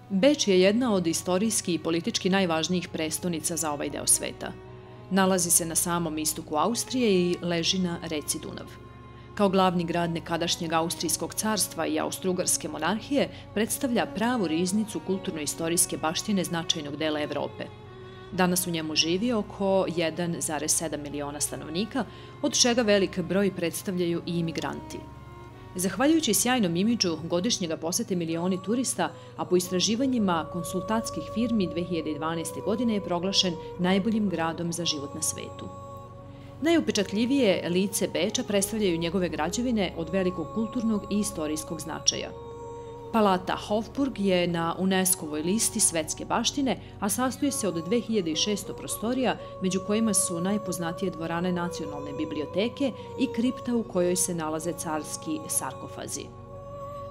Beč je jedna od istorijski i politički najvažnijih prestonica za ovaj deo sveta. Nalazi se na samom istoku Austrije i leži na reci Dunav. Kao glavni grad nekadašnjeg Austrijskog carstva i Austrougarske monarhije predstavlja pravu riznicu kulturno-istorijske baštine značajnog dela Evrope. Danas u njemu živi oko 1,7 miliona stanovnika, od čega velik broj predstavljaju i imigranti. Zahvaljujući sjajnom imidžu, godišnje ga posete milioni turista, a po istraživanjima konsultantskih firmi 2012. godine je proglašen najboljim gradom za život na svetu. Najupečatljivije lice Beča predstavljaju njegove građevine od velikog kulturnog i istorijskog značaja. Palata Hofburg je na UNESCO-voj listi svetske baštine, a sastoji se od 2600 prostorija, među kojima su najpoznatije dvorane Nacionalne biblioteke i kripta u kojoj se nalaze carski sarkofazi.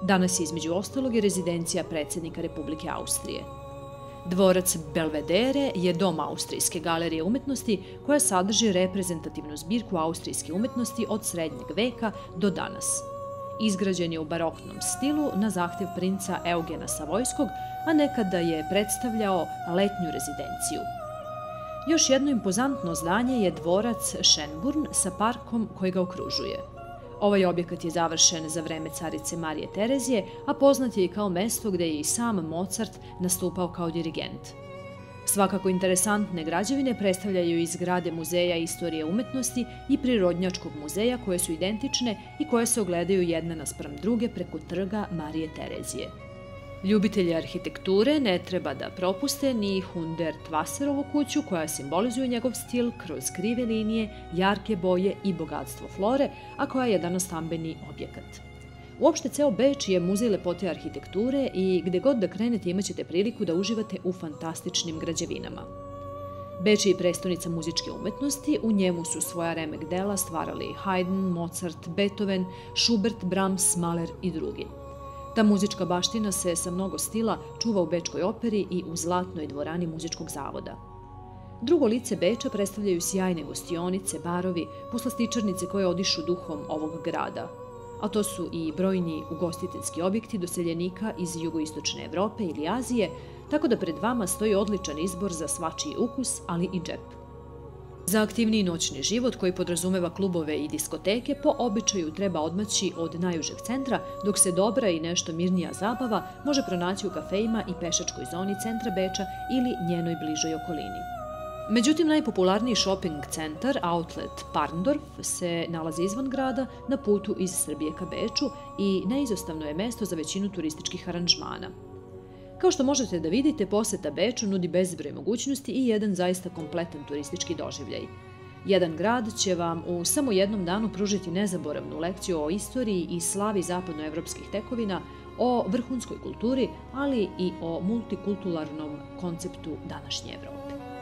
Danas je između ostalog i rezidencija predsjednika Republike Austrije. Dvorac Belvedere je dom Austrijske galerije umetnosti koja sadrži reprezentativnu zbirku austrijske umetnosti od srednjeg veka do danas. Izgrađen je u baroknom stilu na zahtev princa Eugena Savojskog, a nekada je predstavljao letnju rezidenciju. Još jedno impozantno zdanje je dvorac Schönbrunn sa parkom koji ga okružuje. Ovaj objekat je završen za vreme carice Marije Terezije, a poznat je i kao mesto gde je i sam Mozart nastupao kao dirigent. Svakako interesantne građevine predstavljaju i zgrade Muzeja istorije umetnosti i Prirodnjačkog muzeja koje su identične i koje se ogledaju jedna naspram druge preko trga Marije Terezije. Ljubitelji arhitekture ne treba da propuste ni Hundertwasserovu kuću koja simbolizuje njegov stil kroz krive linije, jarke boje i bogatstvo flore, a koja je jedan stambeni objekat. Uopšte ceo Beč je muzej lepote arhitekture i gde god da krenete imaćete priliku da uživate u fantastičnim građevinama. Beč je i prestonica muzičke umetnosti, u njemu su svoja remek dela stvarali Haydn, Mozart, Beethoven, Schubert, Brahms, Mahler i drugi. Ta muzička baština se sa mnogo stila čuva u Bečkoj operi i u Zlatnoj dvorani muzičkog zavoda. Drugo lice Beča predstavljaju sjajne gostionice, barovi, poslastičarnice koje odišu duhom ovog grada. A to su i brojni ugostiteljski objekti doseljenika iz jugoistočne Evrope ili Azije, tako da pred vama stoji odličan izbor za svačiji ukus, ali i džep. Za aktivniji noćni život koji podrazumeva klubove i diskoteke po običaju treba odmaći od najužeg centra, dok se dobra i nešto mirnija zabava može pronaći u kafejima i pešačkoj zoni centra Beča ili njenoj bližoj okolini. Međutim, najpopularniji shopping centar, outlet Parndorf, se nalazi izvan grada na putu iz Srbije ka Beču i neizostavno je mesto za većinu turističkih aranžmana. Kao što možete da vidite, poseta Beču nudi bezbroj mogućnosti i jedan zaista kompletan turistički doživljaj. Jedan grad će vam u samo jednom danu pružiti nezaboravnu lekciju o istoriji i slavi zapadnoevropskih tekovina, o vrhunskoj kulturi, ali i o multikulturalnom konceptu današnje Evrope.